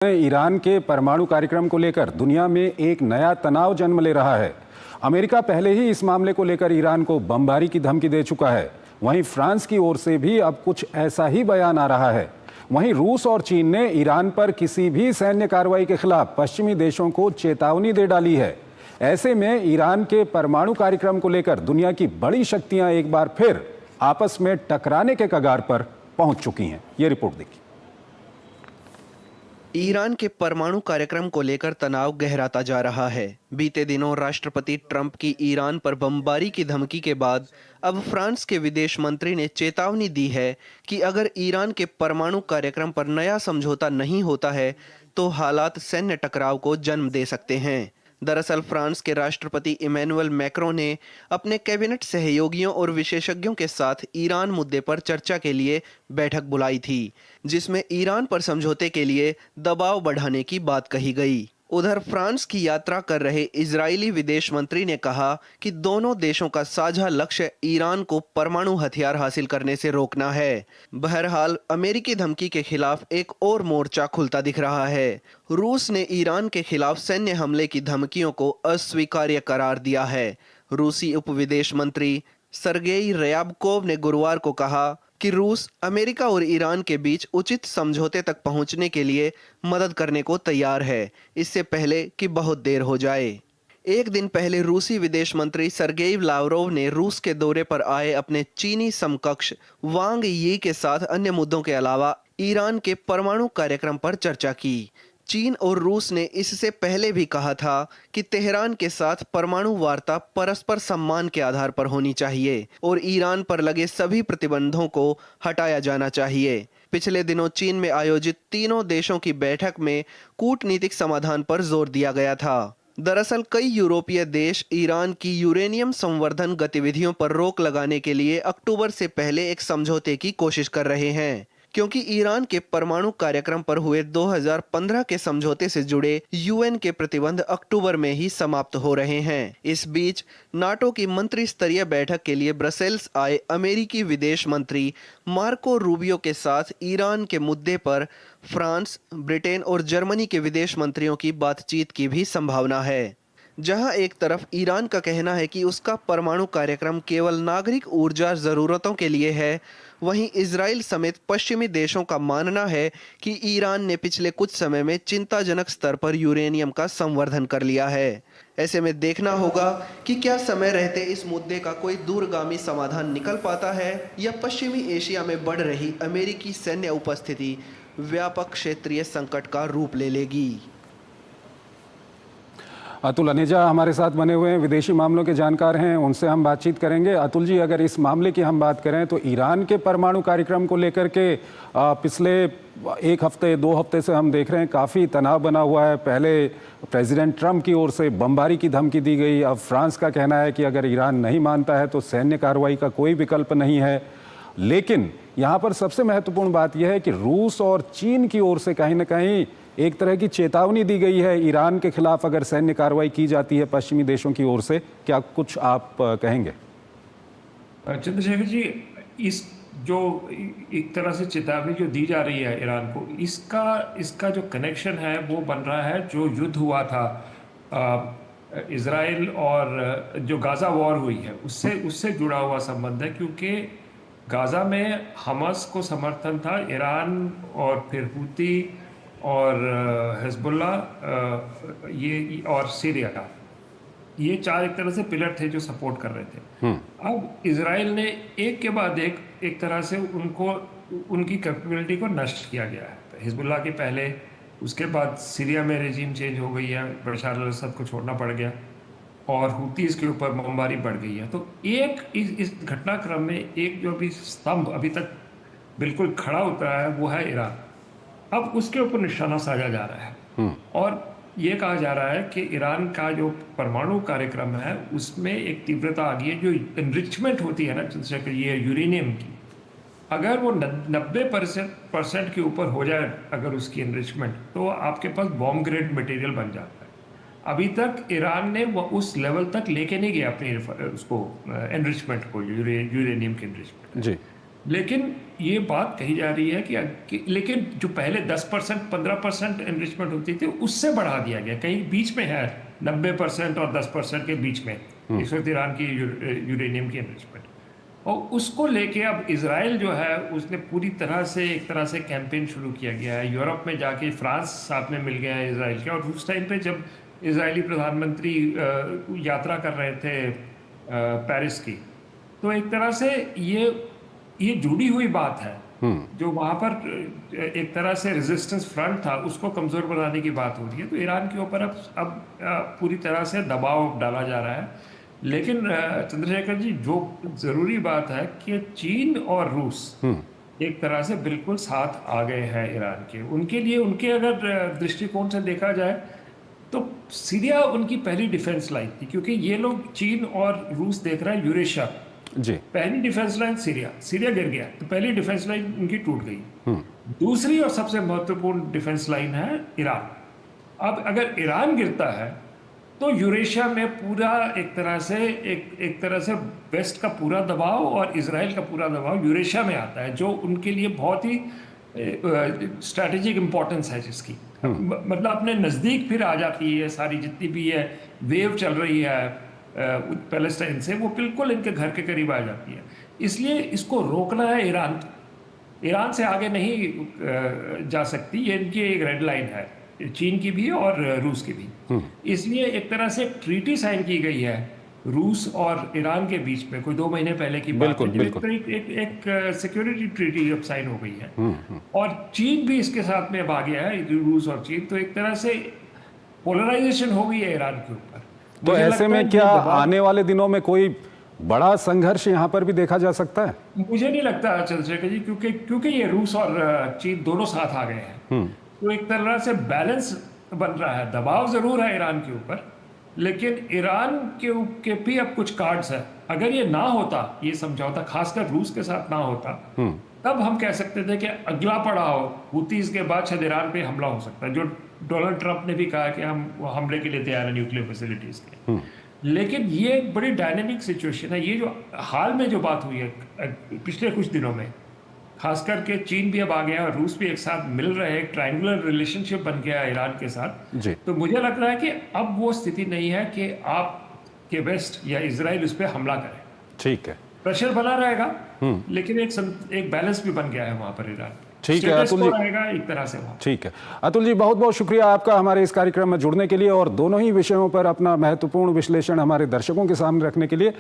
Iran के परमाणु कार्यक्रम को लेकर दुनिया में एक नया तनाव जन्म ले रहा है। अमेरिका पहले ही इस मामले को लेकर ईरान को बमबारी की धमकी दे चुका है। वहीं फ्रांस की ओर से भी अब कुछ ऐसा ही बयान आ रहा है। वहीं रूस और चीन ने ईरान पर किसी भी सैन्य कार्रवाई के खिलाफ पश्चिमी देशों को चेतावनी दे डाली है। ऐसे में ईरान के परमाणु कार्यक्रम को लेकर दुनिया की बड़ी शक्तियां एक बार फिर आपस में टकराने के कगार पर पहुंच चुकी हैं। ये रिपोर्ट देखिए। ईरान के परमाणु कार्यक्रम को लेकर तनाव गहराता जा रहा है। बीते दिनों राष्ट्रपति ट्रंप की ईरान पर बमबारी की धमकी के बाद अब फ्रांस के विदेश मंत्री ने चेतावनी दी है कि अगर ईरान के परमाणु कार्यक्रम पर नया समझौता नहीं होता है तो हालात सैन्य टकराव को जन्म दे सकते हैं। दरअसल फ्रांस के राष्ट्रपति इमैनुअल मैक्रों ने अपने कैबिनेट सहयोगियों और विशेषज्ञों के साथ ईरान मुद्दे पर चर्चा के लिए बैठक बुलाई थी, जिसमें ईरान पर समझौते के लिए दबाव बढ़ाने की बात कही गई। उधर फ्रांस की यात्रा कर रहे इजरायली विदेश मंत्री ने कहा कि दोनों देशों का साझा लक्ष्य ईरान को परमाणु हथियार हासिल करने से रोकना है। बहरहाल अमेरिकी धमकी के खिलाफ एक और मोर्चा खुलता दिख रहा है। रूस ने ईरान के खिलाफ सैन्य हमले की धमकियों को अस्वीकार्य करार दिया है। रूसी उप विदेश मंत्री सरगेई रयाबकोव ने गुरुवार को कहा कि रूस अमेरिका और ईरान के बीच उचित समझौते तक पहुंचने के लिए मदद करने को तैयार है, इससे पहले कि बहुत देर हो जाए। एक दिन पहले रूसी विदेश मंत्री सरगेई लावरोव ने रूस के दौरे पर आए अपने चीनी समकक्ष वांग यी के साथ अन्य मुद्दों के अलावा ईरान के परमाणु कार्यक्रम पर चर्चा की। चीन और रूस ने इससे पहले भी कहा था कि तेहरान के साथ परमाणु वार्ता परस्पर सम्मान के आधार पर होनी चाहिए और ईरान पर लगे सभी प्रतिबंधों को हटाया जाना चाहिए। पिछले दिनों चीन में आयोजित तीनों देशों की बैठक में कूटनीतिक समाधान पर जोर दिया गया था। दरअसल कई यूरोपीय देश ईरान की यूरेनियम संवर्धन गतिविधियों पर रोक लगाने के लिए अक्टूबर से पहले एक समझौते की कोशिश कर रहे हैं, क्योंकि ईरान के परमाणु कार्यक्रम पर हुए 2015 के समझौते से जुड़े यूएन के प्रतिबंध अक्टूबर में ही समाप्त हो रहे हैं। इस बीच नाटो की मंत्री स्तरीय बैठक के लिए ब्रसेल्स आए अमेरिकी विदेश मंत्री मार्को रूबियो के साथ ईरान के मुद्दे पर फ्रांस, ब्रिटेन और जर्मनी के विदेश मंत्रियों की बातचीत की भी संभावना है। जहां एक तरफ ईरान का कहना है कि उसका परमाणु कार्यक्रम केवल नागरिक ऊर्जा जरूरतों के लिए है, वहीं इजराइल समेत पश्चिमी देशों का मानना है कि ईरान ने पिछले कुछ समय में चिंताजनक स्तर पर यूरेनियम का संवर्धन कर लिया है। ऐसे में देखना होगा कि क्या समय रहते इस मुद्दे का कोई दूरगामी समाधान निकल पाता है या पश्चिमी एशिया में बढ़ रही अमेरिकी सैन्य उपस्थिति व्यापक क्षेत्रीय संकट का रूप ले लेगी। अतुल अनेजा हमारे साथ बने हुए हैं, विदेशी मामलों के जानकार हैं, उनसे हम बातचीत करेंगे। अतुल जी, अगर इस मामले की हम बात करें तो ईरान के परमाणु कार्यक्रम को लेकर के पिछले एक हफ्ते 2 हफ्ते से हम देख रहे हैं काफ़ी तनाव बना हुआ है। पहले प्रेसिडेंट ट्रंप की ओर से बमबारी की धमकी दी गई। अब फ्रांस का कहना है कि अगर ईरान नहीं मानता है तो सैन्य कार्रवाई का कोई विकल्प नहीं है। लेकिन यहाँ पर सबसे महत्वपूर्ण बात यह है कि रूस और चीन की ओर से कहीं ना कहीं एक तरह की चेतावनी दी गई है ईरान के खिलाफ अगर सैन्य कार्रवाई की जाती है पश्चिमी देशों की ओर से। क्या कुछ आप कहेंगे? चंद्रशेखर जी, इस जो एक तरह से चेतावनी जो दी जा रही है ईरान को, इसका जो कनेक्शन है वो बन रहा है जो युद्ध हुआ था इजराइल और जो गाज़ा वॉर हुई है उससे जुड़ा हुआ संबंध है, क्योंकि गाज़ा में हमास को समर्थन था ईरान और फिर हूती और हिजबुल्ला ये और सीरिया का, ये 4 एक तरह से पिलर थे जो सपोर्ट कर रहे थे। अब इजराइल ने एक के बाद एक तरह से उनकी कैपेबिलिटी को नष्ट किया गया है। हिजबुल्ला के पहले, उसके बाद सीरिया में रेजिम चेंज हो गई है, बशर अल असद को छोड़ना पड़ गया और हूतीस के ऊपर बमबारी बढ़ गई है। तो एक इस घटनाक्रम में एक जो भी स्तंभ अभी तक बिल्कुल खड़ा उतरा है वो है ईरान। अब उसके ऊपर निशाना साधा जा रहा है और ये कहा जा रहा है कि ईरान का जो परमाणु कार्यक्रम है उसमें एक तीव्रता आ गई है। जो एनरिचमेंट होती है ना चंद्रशेखर, ये यूरेनियम की, अगर वो 90% के ऊपर हो जाए अगर उसकी एनरिचमेंट, तो आपके पास बॉम्ब ग्रेड मटेरियल बन जाता है। अभी तक ईरान ने वो उस लेवल तक लेके नहीं गया अपनी उसको एनरिचमेंट को, यूरेनियम के एनरिचमेंट जी। लेकिन ये बात कही जा रही है कि लेकिन जो पहले 10% 15% एनरिचमेंट होती थी उससे बढ़ा दिया गया, कहीं बीच में है 90% और 10% के बीच में इस वक्त ईरान की यूरेनियम की एनरिचमेंट। और उसको लेके अब इसराइल जो है उसने पूरी तरह से एक तरह से कैंपेन शुरू किया गया है। यूरोप में जाके फ्रांस साथ में मिल गया है इसराइल के, और उस टाइम पे जब इसराइली प्रधानमंत्री यात्रा कर रहे थे पेरिस की, तो एक तरह से ये जुड़ी हुई बात है। जो वहाँ पर एक तरह से रेजिस्टेंस फ्रंट था उसको कमज़ोर बनाने की बात हो रही है। तो ईरान के ऊपर अब पूरी तरह से दबाव डाला जा रहा है। लेकिन चंद्रशेखर जी, जो ज़रूरी बात है कि चीन और रूस एक तरह से बिल्कुल साथ आ गए हैं ईरान के। उनके लिए, उनके अगर दृष्टिकोण से देखा जाए तो सीरिया उनकी पहली डिफेंस लाइन थी, क्योंकि ये लोग चीन और रूस देख रहे हैं यूरेशिया जी। पहली डिफेंस लाइन सीरिया गिर गया तो पहली डिफेंस लाइन उनकी टूट गई। दूसरी और सबसे महत्वपूर्ण डिफेंस लाइन है ईरान। अब अगर ईरान गिरता है तो यूरेशिया में पूरा एक तरह से वेस्ट का पूरा दबाव और इजराइल का पूरा दबाव यूरेशिया में आता है, जो उनके लिए बहुत ही स्ट्रैटेजिक इंपॉर्टेंस है जिसकी मतलब अपने नज़दीक फिर आ जाती है। सारी जितनी भी है वेव चल रही है पैलेस्टाइन से, वो बिल्कुल इनके घर के करीब आ जाती है। इसलिए इसको रोकना है ईरान से आगे नहीं जा सकती। ये इनकी एक रेड लाइन है, चीन की भी और रूस की भी। इसलिए एक तरह से एक ट्रीटी साइन की गई है रूस और ईरान के बीच में, कोई 2 महीने पहले की बात है। एक सिक्योरिटी ट्रीटी अब साइन हो गई है और चीन भी इसके साथ में अब आ गया है, रूस और चीन। तो एक तरह से पोलराइजेशन हो गई है ईरान के ऊपर। तो ऐसे में क्या आने वाले दिनों में कोई बड़ा संघर्ष यहाँ पर भी देखा जा सकता है? मुझे नहीं लगता चंद्रशेखर जी, क्योंकि ये रूस और चीन दोनों साथ आ गए हैं। तो एक तरह से बैलेंस बन रहा है। दबाव जरूर है ईरान के ऊपर, लेकिन ईरान के भी अब कुछ कार्ड्स है। अगर ये ना होता, ये समझौता खासकर रूस के साथ ना होता, तब हम कह सकते थे कि अगला पड़ाव हुतीज के बाद शायद ईरान पे हमला हो सकता है, जो डोनाल्ड ट्रंप ने भी कहा कि हम हमले के लिए तैयार हैं न्यूक्लियर फैसिलिटीज के। लेकिन ये एक बड़ी डायनेमिक सिचुएशन है। ये जो हाल में जो बात हुई है पिछले कुछ दिनों में, खास करके चीन भी अब आ गया और रूस भी एक साथ मिल रहे हैं, एक ट्रायंगुलर रिलेशनशिप बन गया है ईरान के साथ जी। तो मुझे लग रहा है कि अब वो स्थिति नहीं है कि आप के वेस्ट या इजराइल उस पर हमला करें। ठीक है, प्रेशर बना रहेगा, लेकिन एक बैलेंस भी बन गया है वहां पर ईरान। ठीक है अतुल जी, रहेगा एक तरह से वहां। ठीक है अतुल जी, बहुत बहुत शुक्रिया आपका हमारे इस कार्यक्रम में जुड़ने के लिए और दोनों ही विषयों पर अपना महत्वपूर्ण विश्लेषण हमारे दर्शकों के सामने रखने के लिए।